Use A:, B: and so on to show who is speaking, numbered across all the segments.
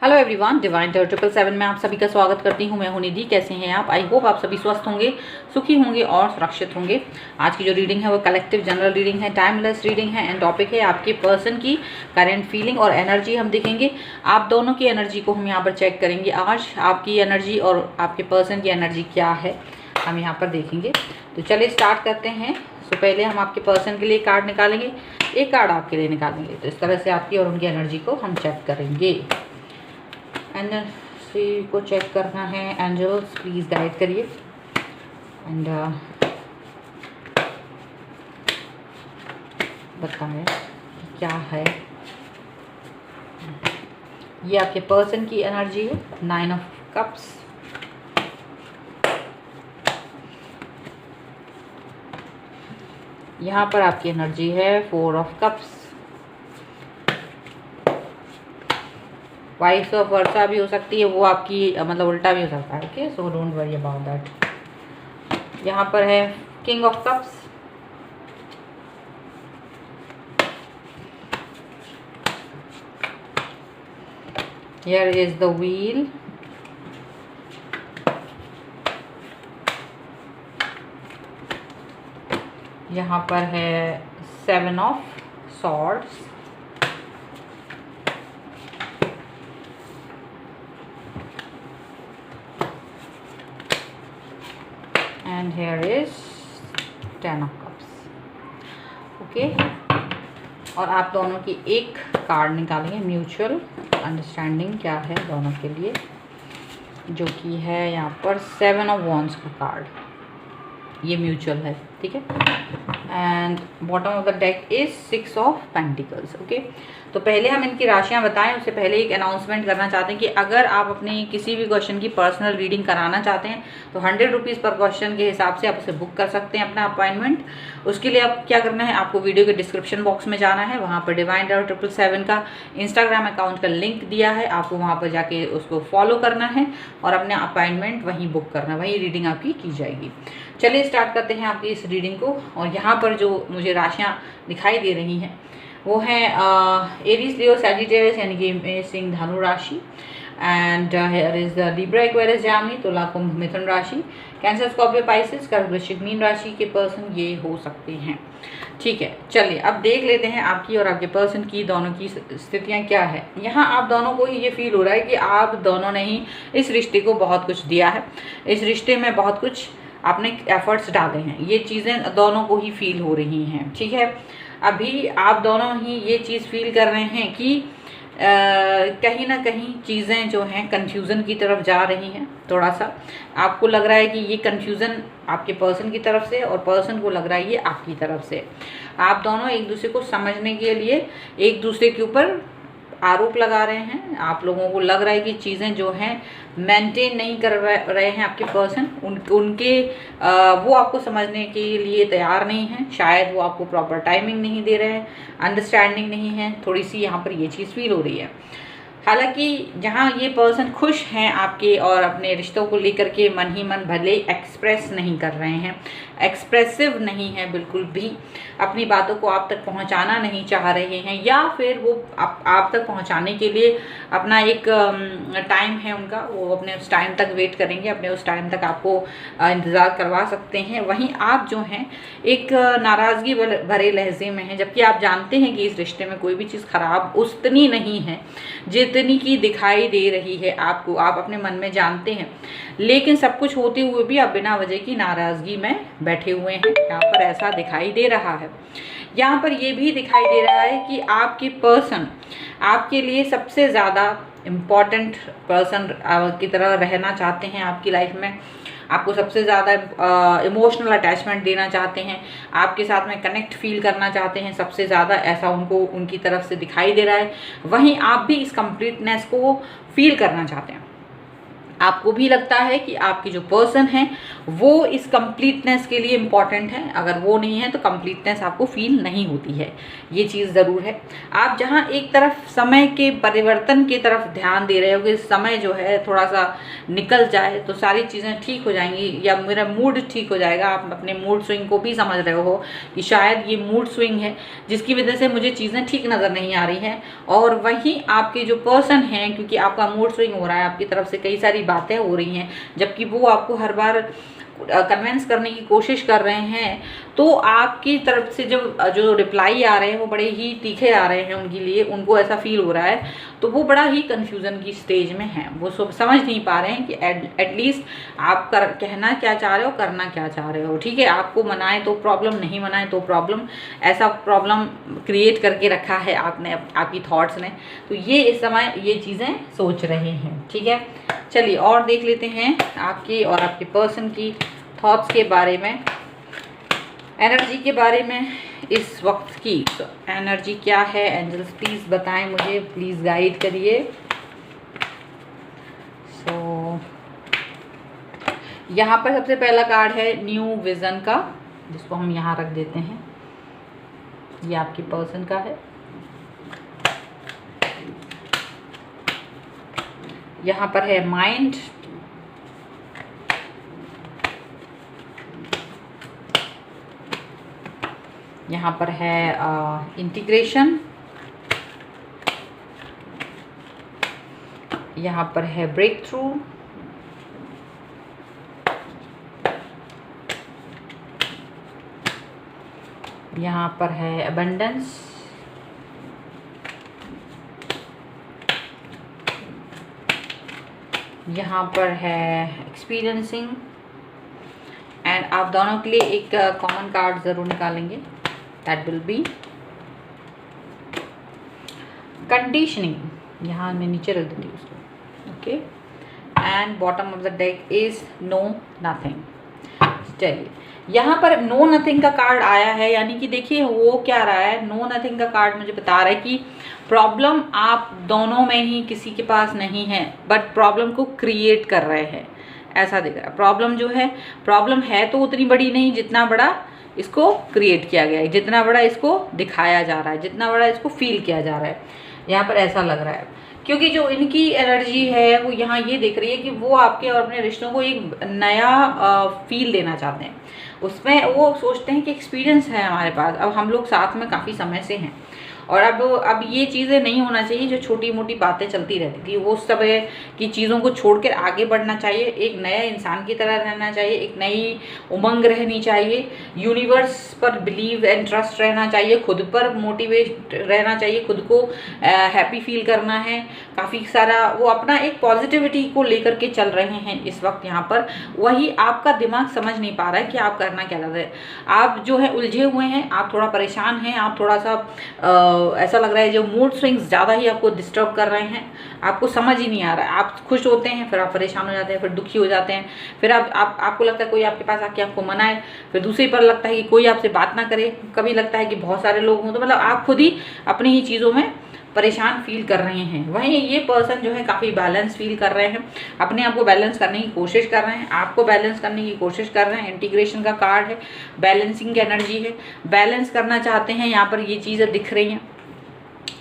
A: Hello everyone, divine turn 777 में आप सभी का स्वागत करती हूँ। मैं हूँ निधि। कैसे हैं आप? आई होप आप सभी स्वस्थ होंगे, सुखी होंगे और सुरक्षित होंगे। आज की जो रीडिंग है वो कलेक्टिव जनरल रीडिंग है, टाइमलेस रीडिंग है एंड टॉपिक है आपके पर्सन की करंट फीलिंग और एनर्जी। हम देखेंगे आप दोनों की एनर्जी को हम यहाँ पर चेक करेंगे। आज आपकी एनर्जी और आपके पर्सन की एनर्जी क्या है हम यहाँ पर देखेंगे। तो चलिए स्टार्ट करते हैं। तो पहले हम आपके पर्सन के लिए कार्ड निकालेंगे, एक कार्ड आपके लिए निकालेंगे। तो इस तरह से आपकी और उनकी एनर्जी को हम चेक करेंगे। एनर्जी को चेक करना है। एंजल्स प्लीज़ गाइड करिए एंड बताएं क्या है। ये आपके पर्सन की एनर्जी है, 9 ऑफ कप्स। यहाँ पर आपकी एनर्जी है 4 ऑफ कप्स। वाइस ऑफ वर्सा भी हो सकती है, वो आपकी मतलब उल्टा भी हो सकता है। Okay, so don't worry about that. यहाँ पर है king of cups. Here is the wheel. यहाँ पर है 7 of swords. and here is 10 of cups। Okay, और आप दोनों की एक कार्ड निकालेंगे। म्यूचुअल अंडरस्टैंडिंग क्या है दोनों के लिए, जो कि है यहाँ पर 7 ऑफ वॉन्ड्स का कार्ड। ये म्यूचुअल है, ठीक है। And bottom of the deck is 6 of pentacles. Okay, तो पहले हम इनकी राशियां बताएं उससे पहले एक अनाउंसमेंट करना चाहते हैं कि अगर आप अपनी किसी भी क्वेश्चन की पर्सनल रीडिंग कराना चाहते हैं तो 100 रुपीज़ पर क्वेश्चन के हिसाब से आप उसे बुक कर सकते हैं अपना अपॉइंटमेंट। उसके लिए आप क्या करना है, आपको वीडियो के डिस्क्रिप्शन बॉक्स में जाना है। वहाँ पर डिवाइन टर्न 777 का इंस्टाग्राम अकाउंट का लिंक दिया है, आपको वहाँ पर जाके उसको फॉलो करना है और अपने अपॉइंटमेंट वहीं बुक करना, वहीं रीडिंग आपकी की जाएगी। चलिए स्टार्ट करते हैं आपकी इस रीडिंग को। और यहाँ पर जो मुझे राशियाँ दिखाई दे रही हैं वो हैं एरीज, लियो, सैजिटेरियस यानी कि सिंह धनु राशि। And here is the Libra, Aquarius, Gemini, तुला, कुंभ, मिथुन राशि। कैंसर, स्कॉर्पियो, पाइसेस, कर्क, वृश्चिक, मीन राशि के पर्सन ये हो सकते हैं। ठीक है, चलिए अब देख लेते हैं आपकी और आपके पर्सन की दोनों की स्थितियाँ क्या है। यहाँ आप दोनों को ही ये फील हो रहा है कि आप दोनों ने ही इस रिश्ते को बहुत कुछ दिया है, इस रिश्ते में बहुत कुछ आपने एफर्ट्स डाले हैं। ये चीज़ें दोनों को ही फील हो रही हैं, ठीक है। अभी आप दोनों ही ये चीज़ फील कर रहे हैं कि कहीं ना कहीं चीज़ें जो हैं कन्फ्यूज़न की तरफ जा रही हैं। थोड़ा सा आपको लग रहा है कि ये कन्फ्यूज़न आपके पर्सन की तरफ से और पर्सन को लग रहा है ये आपकी तरफ से। आप दोनों एक दूसरे को समझने के लिए एक दूसरे के ऊपर आरोप लगा रहे हैं। आप लोगों को लग रहा है कि चीज़ें जो हैं मेंटेन नहीं कर रहे हैं आपके पर्सन। उनके वो आपको समझने के लिए तैयार नहीं हैं। शायद वो आपको प्रॉपर टाइमिंग नहीं दे रहे हैं, अंडरस्टैंडिंग नहीं है। थोड़ी सी यहाँ पर ये चीज़ फील हो रही है। हालांकि जहाँ ये पर्सन खुश हैं आपके और अपने रिश्तों को लेकर के मन ही मन भले एक्सप्रेस नहीं कर रहे हैं, एक्सप्रेसिव नहीं है बिल्कुल भी, अपनी बातों को आप तक पहुंचाना नहीं चाह रहे हैं, या फिर वो आप तक पहुंचाने के लिए अपना एक टाइम है उनका, वो अपने उस टाइम तक वेट करेंगे, अपने उस टाइम तक आपको इंतज़ार करवा सकते हैं। वहीं आप जो हैं एक नाराज़गी भरे लहजे में हैं, जबकि आप जानते हैं कि इस रिश्ते में कोई भी चीज़ ख़राब उतनी नहीं है जितनी की दिखाई दे रही है आपको। आप अपने मन में जानते हैं, लेकिन सब कुछ होते हुए भी आप बिना वजह की नाराज़गी में बैठे हुए हैं। यहाँ पर ऐसा दिखाई दे रहा है। यहाँ पर ये भी दिखाई दे रहा है कि आपके पर्सन आपके लिए सबसे ज़्यादा इम्पॉर्टेंट पर्सन की तरह रहना चाहते हैं आपकी लाइफ में। आपको सबसे ज़्यादा इमोशनल अटैचमेंट देना चाहते हैं, आपके साथ में कनेक्ट फील करना चाहते हैं सबसे ज़्यादा, ऐसा उनको उनकी तरफ से दिखाई दे रहा है। वहीं आप भी इस कंप्लीटनेस को फील करना चाहते हैं। आपको भी लगता है कि आपकी जो पर्सन है वो इस कंप्लीटनेस के लिए इम्पॉर्टेंट है, अगर वो नहीं है तो कंप्लीटनेस आपको फील नहीं होती है, ये चीज़ ज़रूर है। आप जहाँ एक तरफ समय के परिवर्तन की तरफ ध्यान दे रहे हो कि समय जो है थोड़ा सा निकल जाए तो सारी चीज़ें ठीक हो जाएंगी या मेरा मूड ठीक हो जाएगा, आप अपने मूड स्विंग को भी समझ रहे हो कि शायद ये मूड स्विंग है जिसकी वजह से मुझे चीज़ें ठीक नज़र नहीं आ रही हैं। और वहीं आपके जो पर्सन हैं, क्योंकि आपका मूड स्विंग हो रहा है, आपकी तरफ से कई सारी बातें हो रही हैं, जबकि वो आपको हर बार कन्विंस करने की कोशिश कर रहे हैं, तो आपकी तरफ से जो रिप्लाई आ रहे हैं वो बड़े ही तीखे आ रहे हैं उनके लिए, उनको ऐसा फील हो रहा है, तो वो बड़ा ही कन्फ्यूज़न की स्टेज में हैं। वो समझ नहीं पा रहे हैं कि एटलीस्ट आप कहना क्या चाह रहे हो, करना क्या चाह रहे हो। ठीक है, आपको मनाए तो प्रॉब्लम, नहीं मनाए तो प्रॉब्लम, ऐसा प्रॉब्लम क्रिएट करके रखा है आपने, आपकी थॉट्स ने। तो ये इस समय ये चीज़ें सोच रहे हैं। ठीक है, चलिए और देख लेते हैं आपकी और आपके पर्सन की थॉट्स के बारे में, एनर्जी के बारे में इस वक्त की। तो एनर्जी क्या है, एंजल्स प्लीज़ बताएं मुझे, प्लीज़ गाइड करिए। सो यहाँ पर सबसे पहला कार्ड है न्यू विज़न का, जिसको हम यहाँ रख देते हैं, ये आपकी पर्सन का है। यहाँ पर है माइंड, यहाँ पर है इंटीग्रेशन, यहाँ पर है ब्रेक थ्रू, यहाँ पर है अबंडेंस, यहाँ पर है एक्सपीरियंसिंग। एंड आप दोनों के लिए एक कॉमन कार्ड ज़रूर निकालेंगे, दैट विल बी कंडीशनिंग। यहाँ मैं नीचे रख देती हूँ उसको। Okay, and bottom of the deck is no nothing. चलिए, यहाँ पर नो नथिंग का कार्ड आया है, यानी कि देखिए वो क्या रहा है, नो नथिंग का कार्ड मुझे बता रहा है कि प्रॉब्लम आप दोनों में ही किसी के पास नहीं है, बट प्रॉब्लम को क्रिएट कर रहे हैं, ऐसा दिख रहा है। प्रॉब्लम जो है, प्रॉब्लम है तो उतनी बड़ी नहीं जितना बड़ा इसको क्रिएट किया गया है, जितना बड़ा इसको दिखाया जा रहा है, जितना बड़ा इसको फील किया जा रहा है, यहाँ पर ऐसा लग रहा है। क्योंकि जो इनकी एनर्जी है वो यहाँ ये दिख रही है कि वो आपके और अपने रिश्तों को एक नया फील देना चाहते हैं। उसमें वो सोचते हैं कि एक्सपीरियंस है हमारे पास, अब हम लोग साथ में काफ़ी समय से हैं, और अब ये चीज़ें नहीं होना चाहिए जो छोटी मोटी बातें चलती रहती थी, वो सब की चीज़ों को छोड़कर आगे बढ़ना चाहिए, एक नए इंसान की तरह रहना चाहिए, एक नई उमंग रहनी चाहिए, यूनिवर्स पर बिलीव एंड ट्रस्ट रहना चाहिए, खुद पर मोटिवेट रहना चाहिए, खुद को हैप्पी फील करना है। काफ़ी सारा वो अपना एक पॉजिटिविटी को लेकर के चल रहे हैं इस वक्त यहाँ पर। वही आपका दिमाग समझ नहीं पा रहा है कि आप करना क्या चाहते हैं। आप जो है उलझे हुए हैं, आप थोड़ा परेशान हैं, आप थोड़ा सा ऐसा लग रहा है जो मूड स्विंग्स ज़्यादा ही आपको डिस्टर्ब कर रहे हैं, आपको समझ ही नहीं आ रहा है। आप खुश होते हैं, फिर आप परेशान हो जाते हैं, फिर दुखी हो जाते हैं, फिर आपको लगता है कोई आपके पास आके आपको मनाए, फिर दूसरी पर लगता है कि कोई आपसे बात ना करे, कभी लगता है कि बहुत सारे लोग हों, तो मतलब आप खुद ही अपनी ही चीज़ों में परेशान फील कर रहे हैं। वहीं ये पर्सन जो है काफ़ी बैलेंस फील कर रहे हैं, अपने आप को बैलेंस करने की कोशिश कर रहे हैं, आपको बैलेंस करने की कोशिश कर रहे हैं। इंटीग्रेशन का कार्ड है, बैलेंसिंग की एनर्जी है, बैलेंस करना चाहते हैं, यहाँ पर ये चीज़ें दिख रही हैं।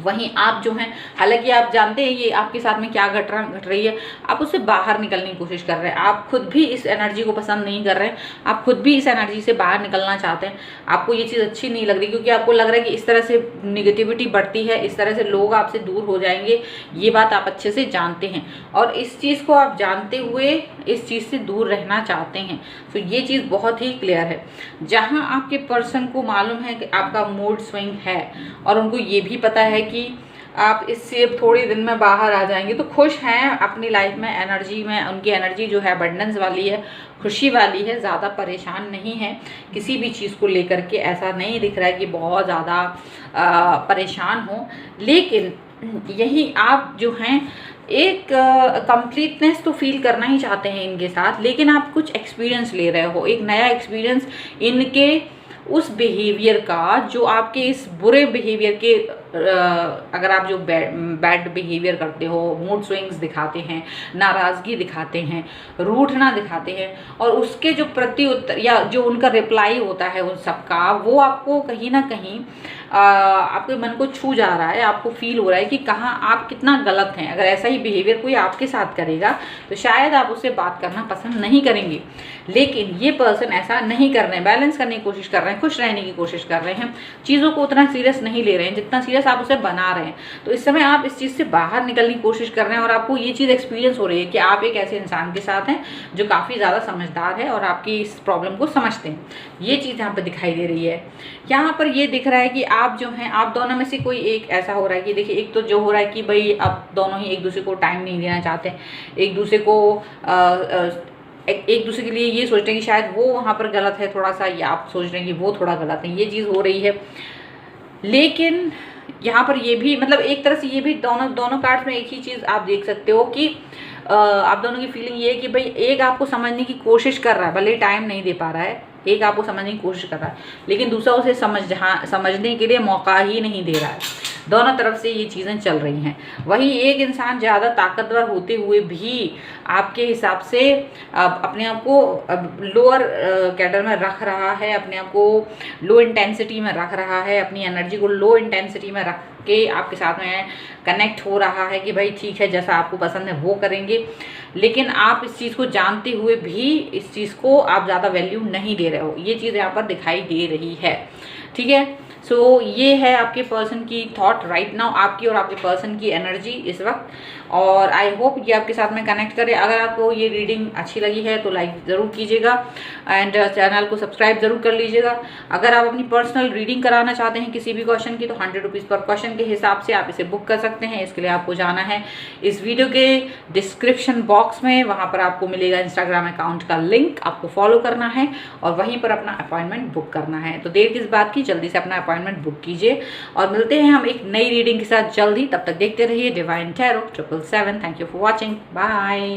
A: वहीं आप जो हैं, हालांकि आप जानते हैं ये आपके साथ में क्या घट रही है, आप उससे बाहर निकलने की कोशिश कर रहे हैं, आप खुद भी इस एनर्जी को पसंद नहीं कर रहे हैं, आप खुद भी इस एनर्जी से बाहर निकलना चाहते हैं। आपको ये चीज़ अच्छी नहीं लग रही, क्योंकि आपको लग रहा है कि इस तरह से निगेटिविटी बढ़ती है, इस तरह से लोग आपसे दूर हो जाएंगे, ये बात आप अच्छे से जानते हैं, और इस चीज़ को आप जानते हुए इस चीज़ से दूर रहना चाहते हैं। तो ये चीज़ बहुत ही क्लियर है। जहाँ आपके पर्सन को मालूम है कि आपका मूड स्विंग है, और उनको ये भी पता है कि आप इससे थोड़े दिन में बाहर आ जाएंगे, तो खुश हैं अपनी लाइफ में, एनर्जी में उनकी एनर्जी जो है अबंडेंस वाली है, खुशी वाली है, ज़्यादा परेशान नहीं है किसी भी चीज़ को लेकर के। ऐसा नहीं दिख रहा है कि बहुत ज़्यादा परेशान हो, लेकिन यही आप जो हैं एक कंप्लीटनेस तो फील करना ही चाहते हैं इनके साथ, लेकिन आप कुछ एक्सपीरियंस ले रहे हो, एक नया एक्सपीरियंस इनके उस बिहेवियर का जो आपके इस बुरे बिहेवियर के अगर आप जो बैड बिहेवियर करते हो, मूड स्विंग्स दिखाते हैं, नाराज़गी दिखाते हैं, रूठना दिखाते हैं, और उसके जो प्रत्युत्तर या जो उनका रिप्लाई होता है उन सबका, वो आपको कहीं ना कहीं आपके मन को छू जा रहा है, आपको फील हो रहा है कि कहाँ आप कितना गलत हैं। अगर ऐसा ही बिहेवियर कोई आपके साथ करेगा तो शायद आप उससे बात करना पसंद नहीं करेंगे, लेकिन ये पर्सन ऐसा नहीं कर रहे हैं, बैलेंस करने की कोशिश कर रहे हैं, खुश रहने की कोशिश कर रहे हैं, चीज़ों को उतना सीरियस नहीं ले रहे हैं जितना सीरियस आप उसे बना रहे हैं। तो इस समय आप इस चीज़ से बाहर निकलने की कोशिश कर रहे हैं और आपको ये चीज़ एक्सपीरियंस हो रही है कि आप एक ऐसे इंसान के साथ हैं जो काफ़ी ज़्यादा समझदार है और आपकी इस प्रॉब्लम को समझते हैं। ये चीज़ यहाँ पर दिखाई दे रही है। यहाँ पर ये दिख रहा है कि आप जो हैं, आप दोनों में से कोई एक ऐसा हो रहा है कि देखिए, एक तो जो हो रहा है कि भाई आप दोनों ही एक दूसरे को टाइम नहीं देना चाहते, एक दूसरे को एक दूसरे के लिए ये सोचते हैं कि शायद वो वहाँ पर गलत है थोड़ा सा, या आप सोच रहे हैं कि वो थोड़ा गलत है, ये चीज़ हो रही है। लेकिन यहाँ पर ये भी, मतलब एक तरह से ये भी दोनों कार्ड्स में एक ही चीज़ आप देख सकते हो कि आप दोनों की फीलिंग ये है कि भाई एक आपको समझने की कोशिश कर रहा है, भले टाइम नहीं दे पा रहा है, एक आपको समझने की कोशिश कर रहा है, लेकिन दूसरा उसे समझने के लिए मौका ही नहीं दे रहा है। दोनों तरफ से ये चीज़ें चल रही हैं। वही एक इंसान ज़्यादा ताकतवर होते हुए भी आपके हिसाब से अपने आप को लोअर कैडर में रख रहा है, अपने आप को लो इंटेंसिटी में रख रहा है, अपनी एनर्जी को लो इंटेंसिटी में रख के आपके साथ में कनेक्ट हो रहा है कि भाई ठीक है, जैसा आपको पसंद है वो करेंगे। लेकिन आप इस चीज़ को जानते हुए भी इस चीज़ को आप ज़्यादा वैल्यू नहीं दे रहे हो, ये चीज़ यहाँ पर दिखाई दे रही है। ठीक है, सो ये है आपके पर्सन की थॉट राइट नाउ, आपकी और आपके पर्सन की एनर्जी इस वक्त। और आई होप ये आपके साथ में कनेक्ट करे। अगर आपको ये रीडिंग अच्छी लगी है तो लाइक ज़रूर कीजिएगा एंड चैनल को सब्सक्राइब ज़रूर कर लीजिएगा। अगर आप अपनी पर्सनल रीडिंग कराना चाहते हैं किसी भी क्वेश्चन की, तो 100 रुपीज़ पर क्वेश्चन के हिसाब से आप इसे बुक कर सकते हैं। इसके लिए आपको जाना है इस वीडियो के डिस्क्रिप्शन बॉक्स में, वहाँ पर आपको मिलेगा इंस्टाग्राम अकाउंट का लिंक, आपको फॉलो करना है और वहीं पर अपना अपॉइंटमेंट बुक करना है। तो देर किस बात की, जल्दी से अपना अपॉइंटमेंट बुक कीजिए और मिलते हैं हम एक नई रीडिंग के साथ जल्दी। तब तक देखते रहिए divine tarot 777। Thank you for watching, bye.